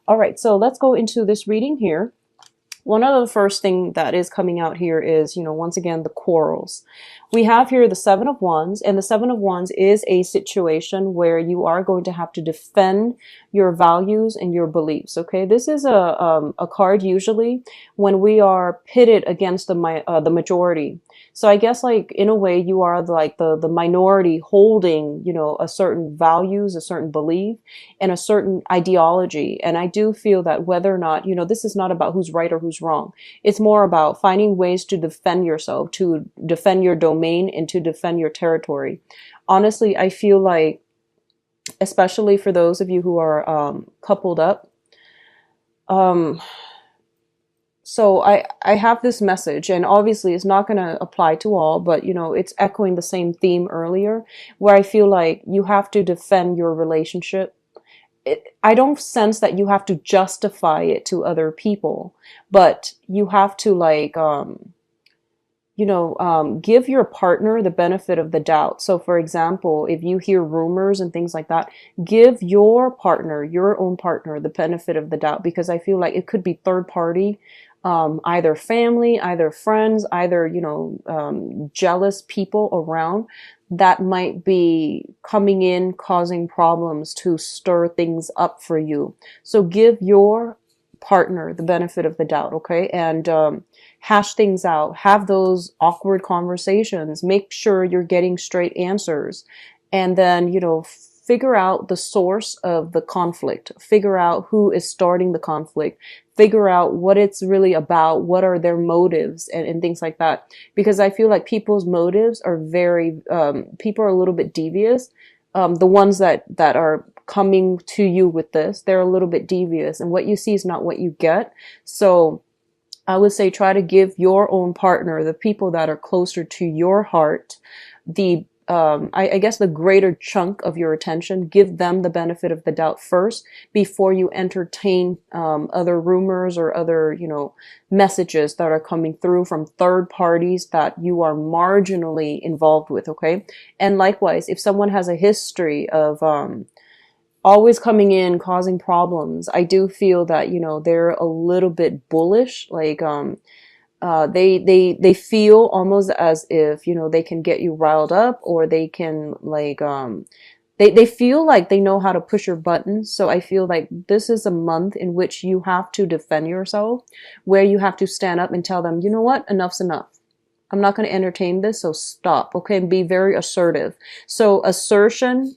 All right, so let's go into this reading here. One of the first thing that is coming out here is, once again, the quarrels. We have here the Seven of Wands, and the Seven of Wands is a situation where you are going to have to defend your values and your beliefs. Okay, this is a card usually when we are pitted against the majority. So I guess like in a way you are like the minority holding, a certain values, a certain belief, and a certain ideology. And I do feel that whether or not, this is not about who's right or who's wrong. It's more about finding ways to defend yourself, to defend your domain, and to defend your territory. Honestly, I feel like, especially for those of you who are coupled up, um, so I have this message, and obviously it's not going to apply to all, but it's echoing the same theme earlier, where I feel like you have to defend your relationship. I don't sense that you have to justify it to other people, but you have to like, give your partner the benefit of the doubt. So for example, if you hear rumors and things like that, give your partner, your own partner, the benefit of the doubt, because I feel like it could be third party, either family, either friends, either, jealous people around that might be coming in, causing problems to stir things up for you. So give your partner the benefit of the doubt, okay? And hash things out, have those awkward conversations, make sure you're getting straight answers, and then, figure out the source of the conflict, figure out who is starting the conflict, figure out what it's really about, what are their motives, and things like that. Because I feel like people's motives are people are a little bit devious. The ones that are coming to you with this, they're a little bit devious, and what you see is not what you get. So I would say try to give your own partner, the people that are closer to your heart, I guess the greater chunk of your attention. Give them the benefit of the doubt first before you entertain other rumors or other, messages that are coming through from third parties that you are marginally involved with, okay? And likewise, if someone has a history of always coming in, causing problems, I do feel that, they're a little bit bullish, like they feel almost as if, they can get you riled up, or they can like, they feel like they know how to push your buttons. So I feel like this is a month in which you have to defend yourself, where you have to stand up and tell them, you know what, enough's enough. I'm not going to entertain this, so stop, okay? And be very assertive. So assertion,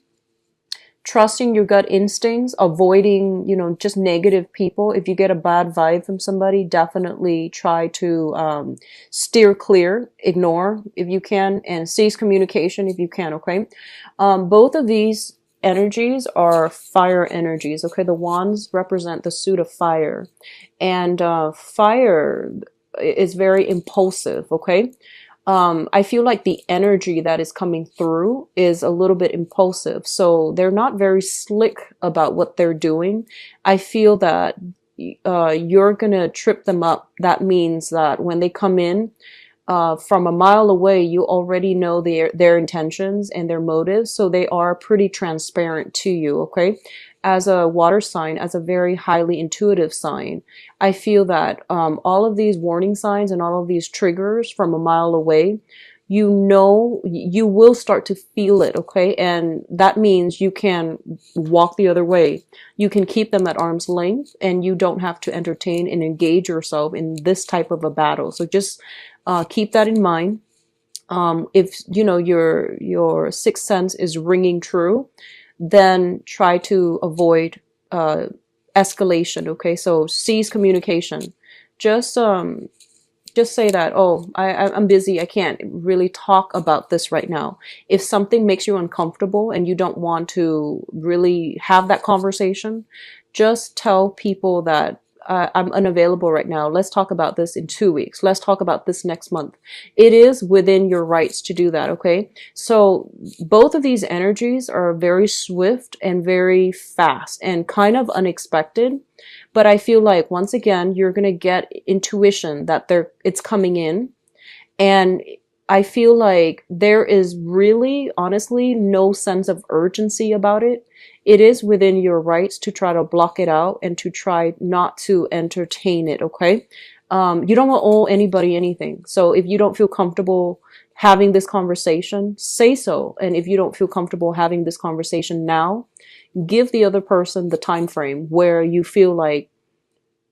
trusting your gut instincts, avoiding, just negative people. If you get a bad vibe from somebody, definitely try to steer clear, ignore if you can, and cease communication if you can, okay? Both of these energies are fire energies, okay? The wands represent the suit of fire, and fire is very impulsive, okay? I feel like the energy that is coming through is a little bit impulsive. So they're not very slick about what they're doing. I feel that you're going to trip them up. That means that when they come in, from a mile away, you already know their intentions and their motives. So they are pretty transparent to you, okay? As a water sign, as a very highly intuitive sign, I feel that all of these warning signs and all of these triggers from a mile away, you will start to feel it, okay? And that means you can walk the other way. You can keep them at arm's length, and you don't have to entertain and engage yourself in this type of a battle. So just keep that in mind. If your sixth sense is ringing true, then try to avoid escalation, okay? So cease communication. Just say that, oh, I'm busy, I can't really talk about this right now. If something makes you uncomfortable and you don't want to really have that conversation, just tell people that I'm unavailable right now. Let's talk about this in 2 weeks. Let's talk about this next month. It is within your rights to do that, okay? So both of these energies are very swift and very fast and kind of unexpected. But I feel like, once again, you're going to get intuition that it's coming in. And I feel like there is really, honestly, no sense of urgency about it. It is within your rights to try to block it out and to try not to entertain it, okay? You don't owe anybody anything. So if you don't feel comfortable having this conversation, say so. And if you don't feel comfortable having this conversation now, give the other person the time frame where you feel like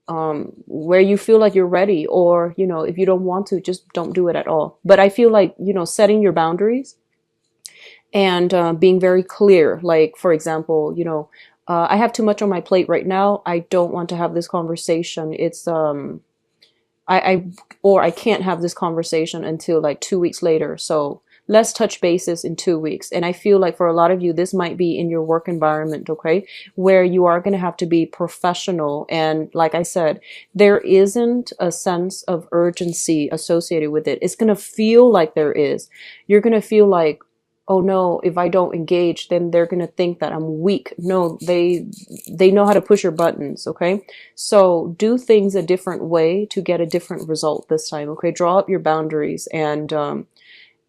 you're ready, or if you don't want to, just don't do it at all. But I feel like setting your boundaries and being very clear, like for example, I have too much on my plate right now, I don't want to have this conversation. It's I or I can't have this conversation until like 2 weeks later. So let's touch bases in 2 weeks. And I feel like for a lot of you, this might be in your work environment, okay, where you are going to have to be professional. And like I said, there isn't a sense of urgency associated with it. It's going to feel like there is. You're going to feel like, oh no, if I don't engage, then they're going to think that I'm weak. No, they know how to push your buttons, okay? So do things a different way to get a different result this time, okay? Draw up your boundaries and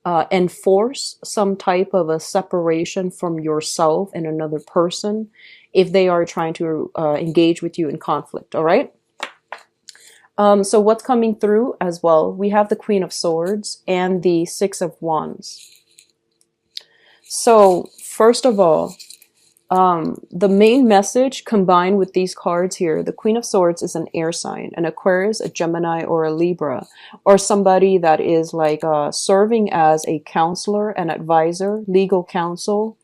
enforce some type of a separation from yourself and another person if they are trying to engage with you in conflict, all right? So what's coming through as well? We have the Queen of Swords and the Six of Wands. So first of all, the main message combined with these cards here, the Queen of Swords is an air sign, an Aquarius, a Gemini, or a Libra, or somebody that is like serving as a counselor, an advisor, legal counsel,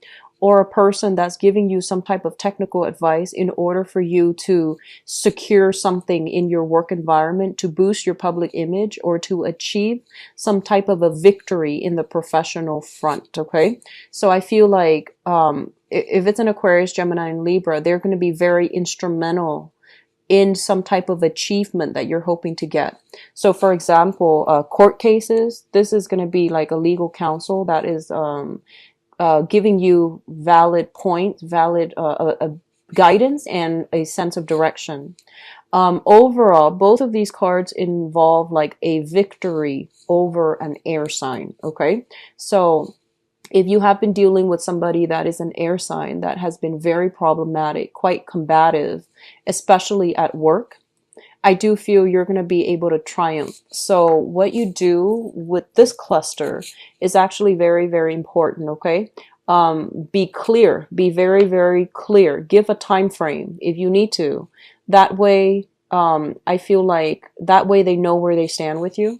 or a person that's giving you some type of technical advice in order for you to secure something in your work environment, to boost your public image, or to achieve some type of a victory in the professional front, okay? So I feel like if it's an Aquarius, Gemini, and Libra, they're going to be very instrumental in some type of achievement that you're hoping to get. So for example, court cases, this is going to be like a legal counsel that is giving you valid points, valid guidance, and a sense of direction. Overall, both of these cards involve like a victory over an air sign, okay? So if you have been dealing with somebody that is an air sign that has been very problematic, quite combative, especially at work, I do feel you're going to be able to triumph. So what you do with this cluster is actually very, very important, okay? Be clear, be very, very clear. Give a time frame if you need to. That way, I feel like that way they know where they stand with you.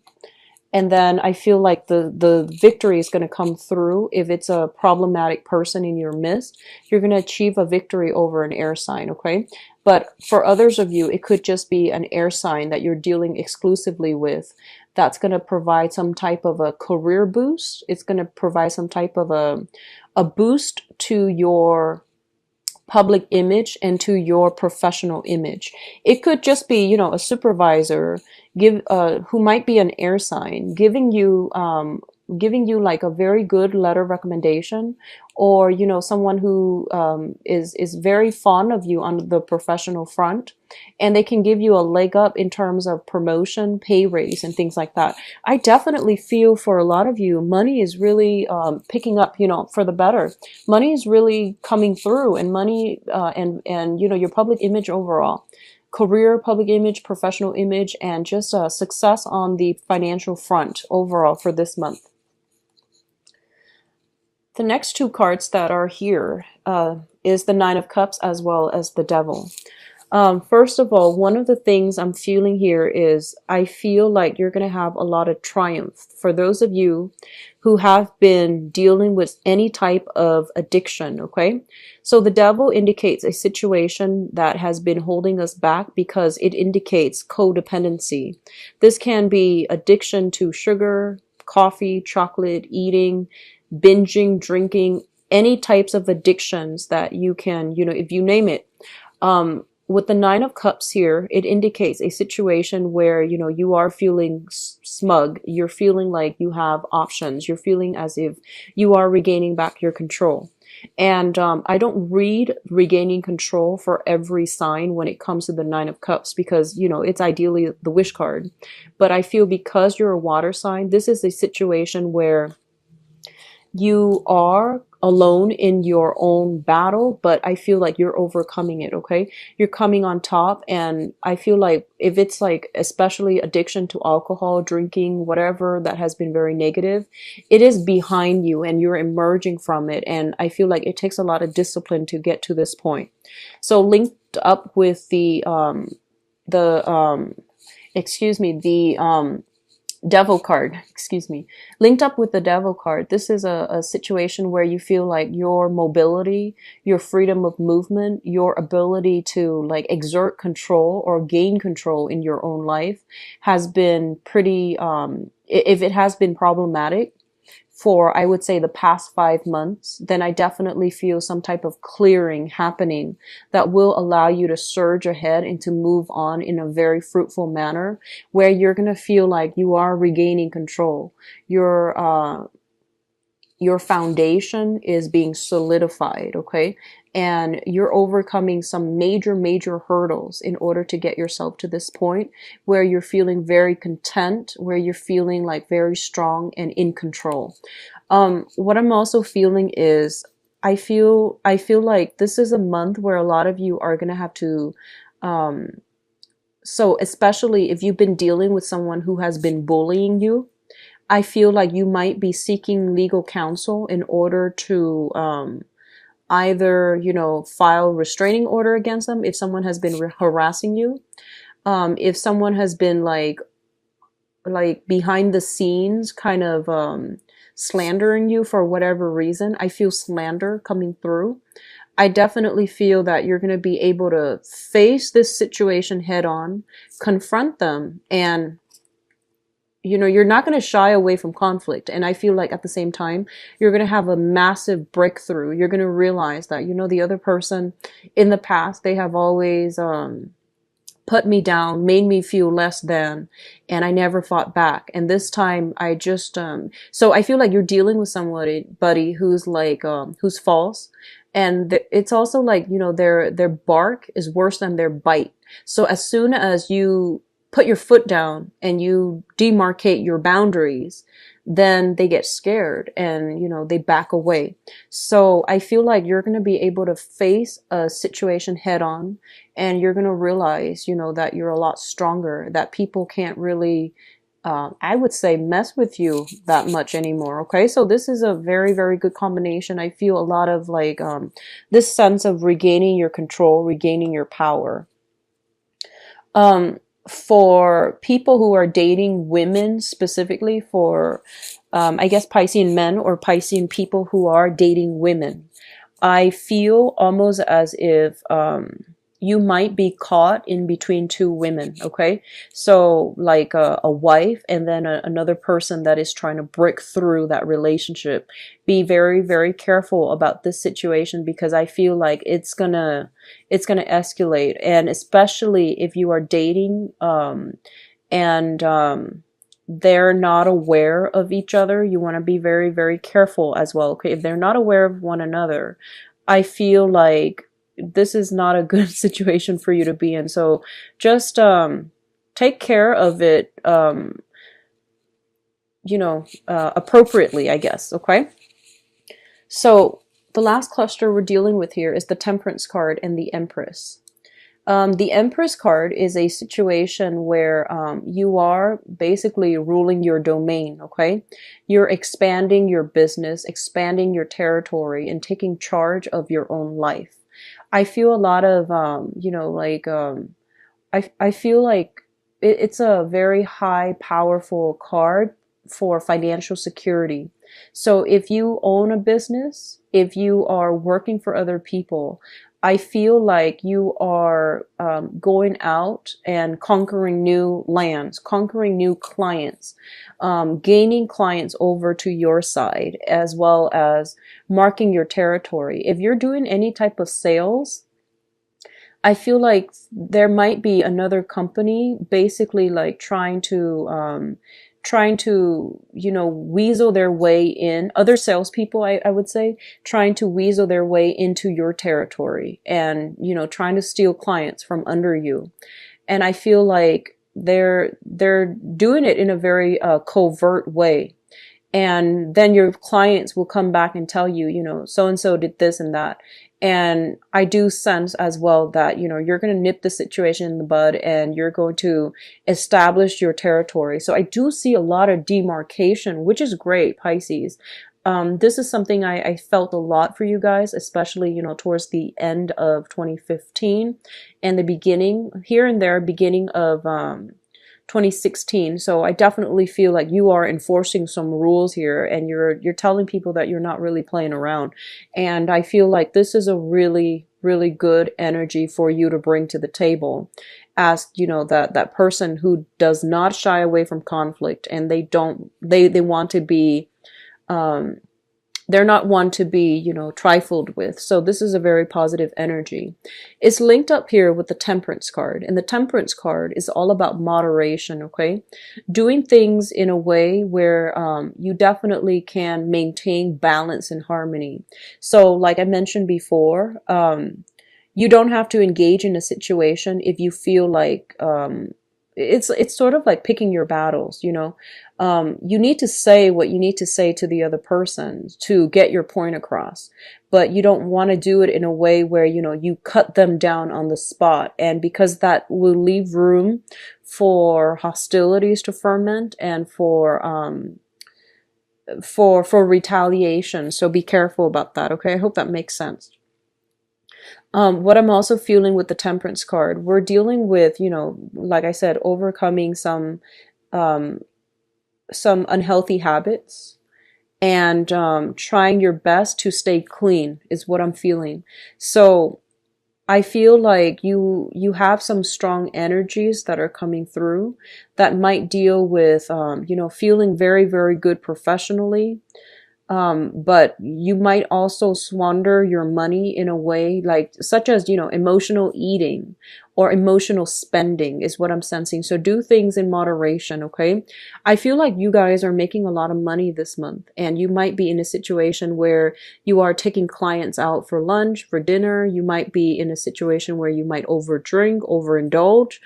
And then I feel like the victory is going to come through. If it's a problematic person in your midst, you're going to achieve a victory over an air sign, okay? But for others of you, it could just be an air sign that you're dealing exclusively with that's going to provide some type of a career boost. It's going to provide some type of a boost to your public image and to your professional image. It could just be, a supervisor who might be an air sign giving you like a very good letter of recommendation, or someone who is very fond of you on the professional front, and they can give you a leg up in terms of promotion, pay raise, and things like that. I definitely feel for a lot of you, money is really picking up, for the better. Money is really coming through, and money and your public image overall. Career, public image, professional image, and just success on the financial front overall for this month. The next two cards that are here is the Nine of Cups as well as the Devil. First of all, one of the things I'm feeling here is I feel like you're going to have a lot of triumph. For those of you who have been dealing with any type of addiction, okay? So the Devil indicates a situation that has been holding us back because it indicates codependency. This can be addiction to sugar, coffee, chocolate, eating, binging, drinking, any types of addictions that you can, if you name it. With the Nine of Cups here, it indicates a situation where, you are feeling smug. You're feeling like you have options. You're feeling as if you are regaining back your control. And I don't read regaining control for every sign when it comes to the Nine of Cups because, you know, it's ideally the wish card. But I feel because you're a water sign, this is a situation where you are alone in your own battle, but I feel like you're overcoming it, okay? You're coming on top, and I feel like if it's like especially addiction to alcohol, drinking, whatever that has been very negative, it is behind you and you're emerging from it. And I feel like it takes a lot of discipline to get to this point. So linked up with the excuse me, the devil card, excuse me, linked up with the devil card, this is a situation where you feel like your mobility, your freedom of movement, your ability to like exert control or gain control in your own life has been pretty, if it has been problematic for, I would say, the past 5 months, then I definitely feel some type of clearing happening that will allow you to surge ahead and to move on in a very fruitful manner where you're going to feel like you are regaining control. Your foundation is being solidified, okay? And you're overcoming some major, major hurdles in order to get yourself to this point where you're feeling very content, where you're feeling like very strong and in control. What I'm also feeling is I feel like this is a month where a lot of you are gonna have to so especially if you've been dealing with someone who has been bullying you, I feel like you might be seeking legal counsel in order to either, you know, file restraining order against them if someone has been harassing you. If someone has been like behind the scenes kind of slandering you for whatever reason, I feel slander coming through. I definitely feel that you're going to be able to face this situation head on, confront them, and you know, you're not going to shy away from conflict. And I feel like at the same time, you're going to have a massive breakthrough. You're going to realize that, you know, the other person in the past, they have always, put me down, made me feel less than, and I never fought back. And this time I just, so I feel like you're dealing with somebody, buddy, who's like, who's false. And it's also like, you know, their bark is worse than their bite. So as soon as you put your foot down and you demarcate your boundaries, then they get scared and, you know, they back away. So I feel like you're going to be able to face a situation head on and you're going to realize, you know, that you're a lot stronger, that people can't really, I would say, mess with you that much anymore. Okay. So this is a very, very good combination. I feel a lot of like, this sense of regaining your control, regaining your power. For people who are dating women specifically, for I guess Piscean men or Piscean people who are dating women, I feel almost as if you might be caught in between two women, okay? So like a wife and then another person that is trying to break through that relationship. Be very, very careful about this situation because I feel like it's gonna escalate. And especially if you are dating and they're not aware of each other, you want to be very, very careful as well, okay? If they're not aware of one another, I feel like this is not a good situation for you to be in. So just take care of it, you know, appropriately, I guess, okay? So the last cluster we're dealing with here is the Temperance card and the Empress. The Empress card is a situation where you are basically ruling your domain, okay? You're expanding your business, expanding your territory, and taking charge of your own life. I feel a lot of, you know, like, I feel like it's a very high, powerful card for financial security. So if you own a business, if you are working for other people, I feel like you are going out and conquering new lands, conquering new clients, gaining clients over to your side, as well as marking your territory. If you're doing any type of sales, I feel like there might be another company basically like trying to trying to, weasel their way in, other salespeople, I would say, trying to weasel their way into your territory and, trying to steal clients from under you. And I feel like they're doing it in a very covert way. And then your clients will come back and tell you, so and so did this and that. And I do sense as well that, you're going to nip the situation in the bud and you're going to establish your territory. So I do see a lot of demarcation, which is great, Pisces. This is something I felt a lot for you guys, especially, towards the end of 2015 and the beginning, here and there, beginning of 2016. So I definitely feel like you are enforcing some rules here, and you're telling people that you're not really playing around. And I feel like this is a really, really good energy for you to bring to the table as, that person who does not shy away from conflict, and they want to be, they're not one to be, trifled with. So this is a very positive energy. It's linked up here with the Temperance card. And the Temperance card is all about moderation, okay? Doing things in a way where you definitely can maintain balance and harmony. So like I mentioned before, you don't have to engage in a situation if you feel like it's sort of like picking your battles, you need to say what you need to say to the other person to get your point across, but you don't want to do it in a way where, you cut them down on the spot. And because that will leave room for hostilities to ferment and for retaliation. So be careful about that. Okay. I hope that makes sense. What I'm also feeling with the Temperance card, we're dealing with, like I said, overcoming some unhealthy habits and trying your best to stay clean is what I'm feeling. So I feel like you have some strong energies that are coming through that might deal with, feeling very, very good professionally. But you might also squander your money in a way like such as, emotional eating or emotional spending is what I'm sensing. So do things in moderation. Okay. I feel like you guys are making a lot of money this month, and you might be in a situation where you are taking clients out for lunch, for dinner. You might be in a situation where you might overdrink, overindulge.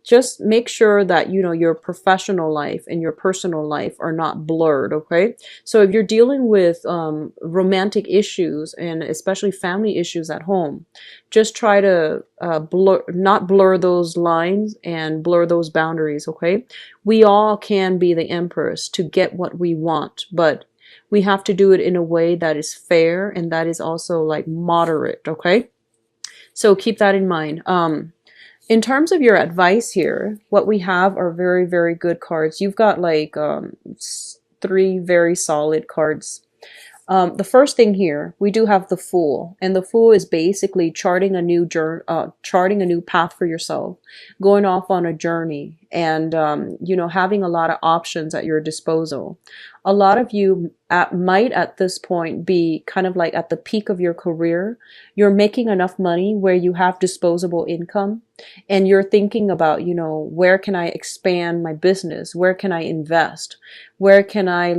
Just make sure that, your professional life and your personal life are not blurred. Okay. So if you're dealing with, romantic issues and especially family issues at home, just try to, not blur those lines and blur those boundaries. Okay. We all can be the empress to get what we want, but we have to do it in a way that is fair and that is also like moderate. Okay. So keep that in mind. In terms of your advice here, what we have are very, very good cards. You've got like 3 very solid cards. The first thing here, we do have the Fool, and the Fool is basically charting a new path for yourself, going off on a journey, and having a lot of options at your disposal. A lot of you might at this point be kind of like at the peak of your career. You're making enough money where you have disposable income, and you're thinking about, where can I expand my business? Where can I invest? Where can I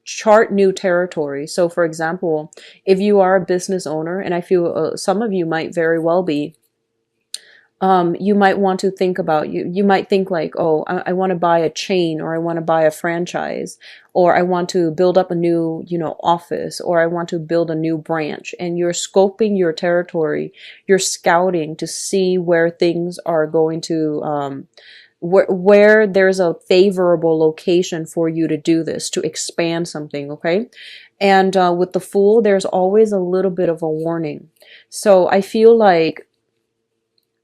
chart new territory? So for example, if you are a business owner, and I feel some of you might very well be, you might want to think about, you might think like, oh, I want to buy a chain, or I want to buy a franchise, or I want to build up a new, office, or I want to build a new branch. And you're scoping your territory, you're scouting to see where things are going to, where there's a favorable location for you to do this, to expand something. Okay. And with the Fool, there's always a little bit of a warning. So I feel like,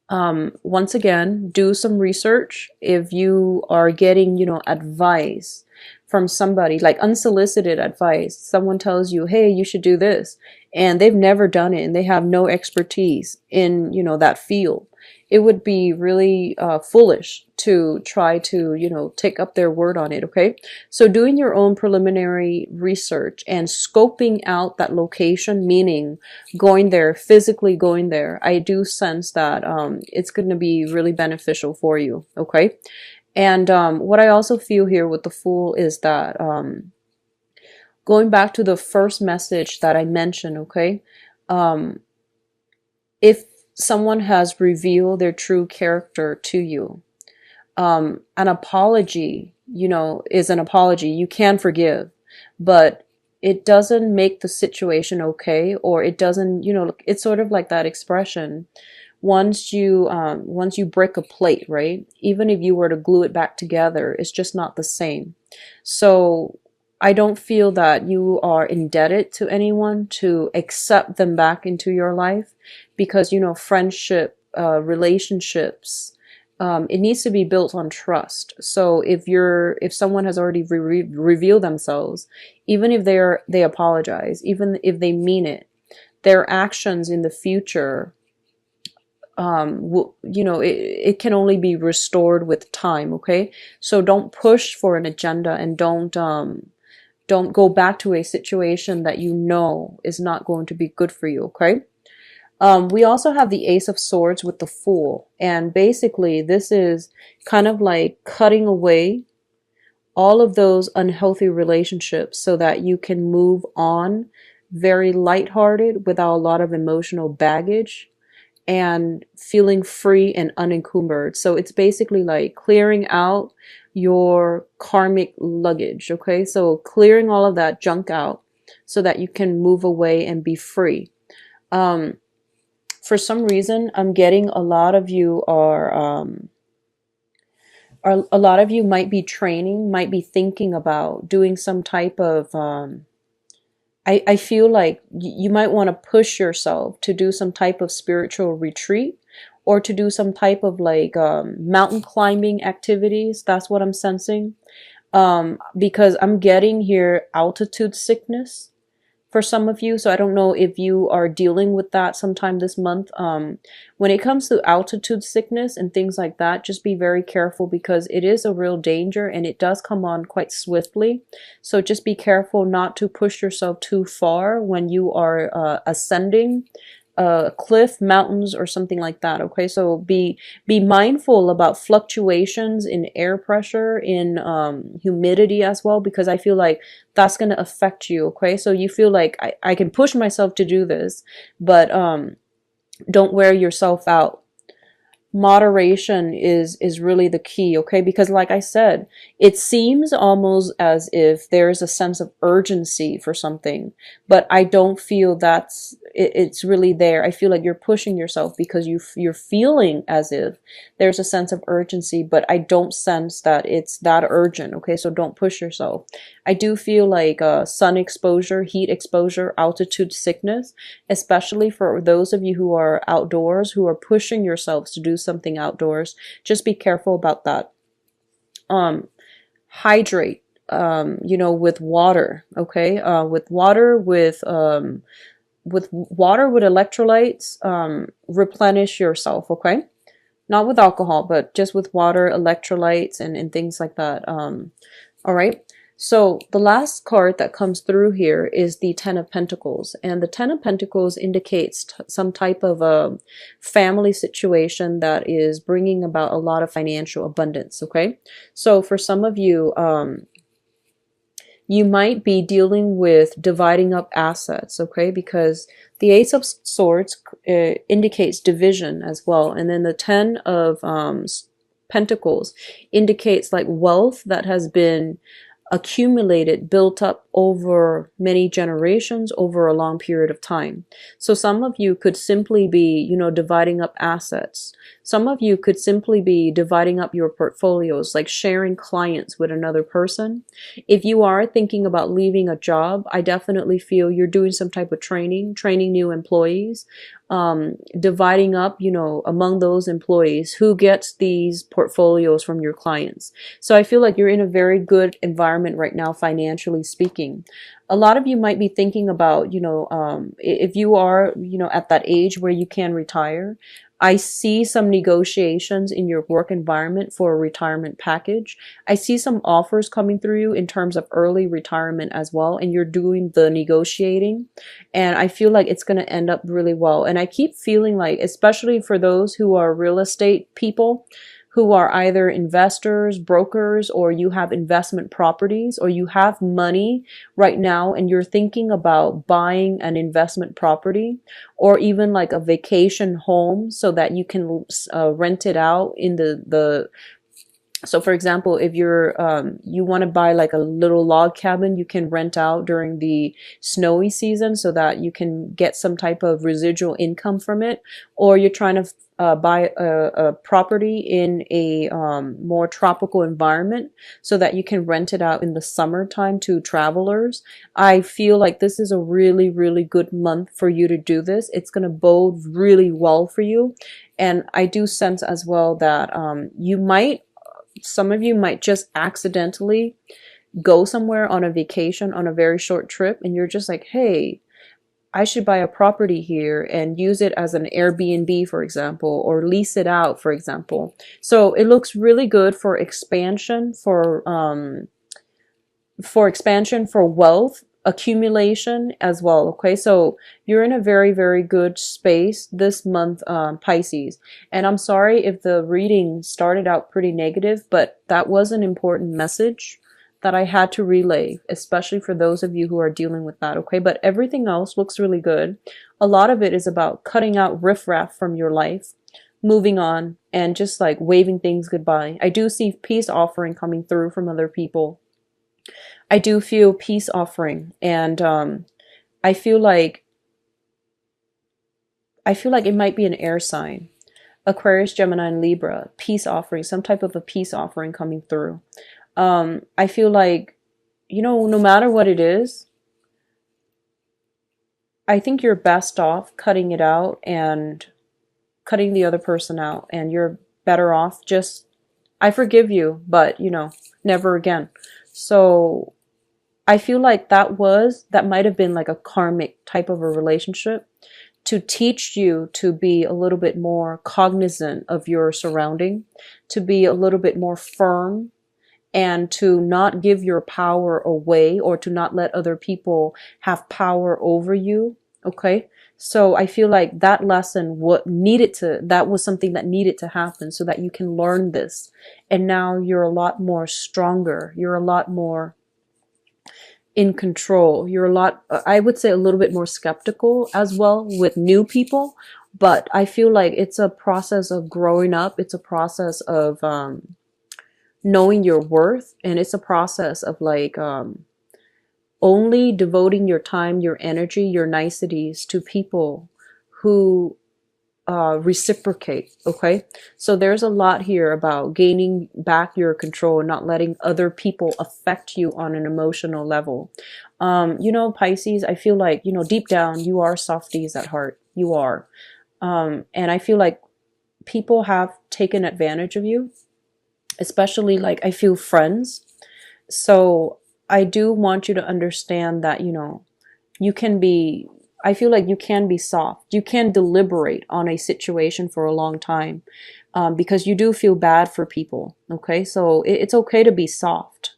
once again, do some research. If you are getting, advice from somebody, like unsolicited advice, someone tells you, hey, you should do this, and they've never done it and they have no expertise in, that field, it would be really foolish to try to, take up their word on it. Okay. So doing your own preliminary research and scoping out that location, meaning going there, physically going there, I do sense that it's going to be really beneficial for you. Okay. And what I also feel here with the Fool is that going back to the first message that I mentioned, okay, um, if someone has revealed their true character to you, an apology, is an apology. You can forgive, but it doesn't make the situation okay, or it doesn't, it's sort of like that expression. Once you break a plate, right? Even if you were to glue it back together, it's just not the same. So I don't feel that you are indebted to anyone to accept them back into your life, because friendship, relationships, it needs to be built on trust. So if someone has already revealed themselves, even if they apologize, even if they mean it, their actions in the future, it can only be restored with time. Okay, so don't push for an agenda, and don't go back to a situation that is not going to be good for you. Okay. We also have the Ace of Swords with the Fool, and basically this is kind of like cutting away all of those unhealthy relationships so that you can move on very lighthearted without a lot of emotional baggage and feeling free and unencumbered. So it's basically like clearing out your karmic luggage, okay? So clearing all of that junk out so that you can move away and be free. For some reason, I'm getting a lot of you are a lot of you might be might be thinking about doing some type of I feel like you might want to push yourself to do some type of spiritual retreat, or to do some type of like mountain climbing activities. That's what I'm sensing. Because I'm getting here altitude sickness for some of you. So I don't know if you are dealing with that sometime this month. When it comes to altitude sickness and things like that, just be very careful, because it is a real danger and it does come on quite swiftly. So just be careful not to push yourself too far when you are ascending cliff, mountains, or something like that. Okay, so be mindful about fluctuations in air pressure, in humidity as well, because I feel like that's going to affect you. Okay, so you feel like I can push myself to do this, but don't wear yourself out. Moderation is really the key, okay? Because like I said, it seems almost as if there's a sense of urgency for something, but I don't feel it's really there. I feel like you're pushing yourself because you're feeling as if there's a sense of urgency, but I don't sense that it's that urgent, okay? So don't push yourself. I do feel like sun exposure, heat exposure, altitude sickness, especially for those of you who are outdoors, who are pushing yourselves to do something outdoors. Just be careful about that. Hydrate, with water, okay? With water, with electrolytes, replenish yourself, okay? Not with alcohol, but just with water, electrolytes, and things like that. All right. So the last card that comes through here is the Ten of Pentacles. And the Ten of Pentacles indicates some type of a family situation that is bringing about a lot of financial abundance, okay? So for some of you, you might be dealing with dividing up assets, okay? Because the Ace of Swords indicates division as well. And then the Ten of Pentacles indicates like wealth that has been accumulated, built up over many generations, over a long period of time. So some of you could simply be, dividing up assets. Some of you could simply be dividing up your portfolios, like sharing clients with another person. If you are thinking about leaving a job, I definitely feel you're doing some type of training new employees, dividing up, among those employees who gets these portfolios from your clients. So I feel like you're in a very good environment right now, financially speaking. A lot of you might be thinking about, if you are, at that age where you can retire, I see some negotiations in your work environment for a retirement package. I see some offers coming through you in terms of early retirement as well, and you're doing the negotiating. And I feel like it's going to end up really well. And I keep feeling like, especially for those who are real estate people, who are either investors, brokers, or you have investment properties, or you have money right now and you're thinking about buying an investment property or even like a vacation home so that you can rent it out in the so for example, if you want to buy like a little log cabin, you can rent out during the snowy season so that you can get some type of residual income from it. Or you're trying to buy a property in a more tropical environment so that you can rent it out in the summertime to travelers. I feel like this is a really, really good month for you to do this. It's going to bode really well for you. And I do sense as well that some of you might just accidentally go somewhere on a vacation on a very short trip and you're just like, hey, I should buy a property here and use it as an Airbnb, for example, or lease it out, for example. So it looks really good for expansion, for wealth accumulation as well. Okay, so you're in a very, very good space this month, Pisces. And I'm sorry if the reading started out pretty negative, but that was an important message that I had to relay, especially for those of you who are dealing with that. Okay, but everything else looks really good. A lot of it is about cutting out riffraff from your life, moving on, and just like waving things goodbye. I do see peace offering coming through from other people. I do feel peace offering, and I feel like it might be an air sign. Aquarius, Gemini, and Libra, peace offering, some type of a peace offering coming through. I feel like, no matter what it is, I think you're best off cutting it out and cutting the other person out, and you're better off just, I forgive you, but never again. So I feel like that might have been like a karmic type of a relationship to teach you to be a little bit more cognizant of your surrounding, to be a little bit more firm, and to not give your power away or to not let other people have power over you. Okay. So I feel like that lesson, that was something that needed to happen so that you can learn this. And now you're a lot more stronger. You're a lot more in control. You're I would say a little bit more skeptical as well with new people, but I feel like it's a process of growing up. It's a process of knowing your worth, and it's a process of like only devoting your time, your energy, your niceties to people who reciprocate. Okay, so there's a lot here about gaining back your control and not letting other people affect you on an emotional level. Pisces, I feel like, deep down you are softies at heart. You are. And I feel like people have taken advantage of you, especially like I feel friends. So I do want you to understand that, I feel like you can be soft. You can deliberate on a situation for a long time, because you do feel bad for people. Okay, so it's okay to be soft.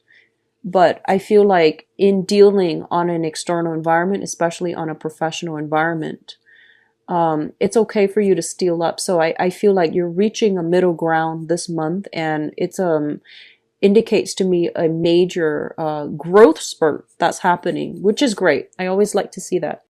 But I feel like in dealing on an external environment, especially on a professional environment, it's okay for you to steel up. So I feel like you're reaching a middle ground this month, and it's indicates to me a major growth spurt that's happening, which is great. I always like to see that.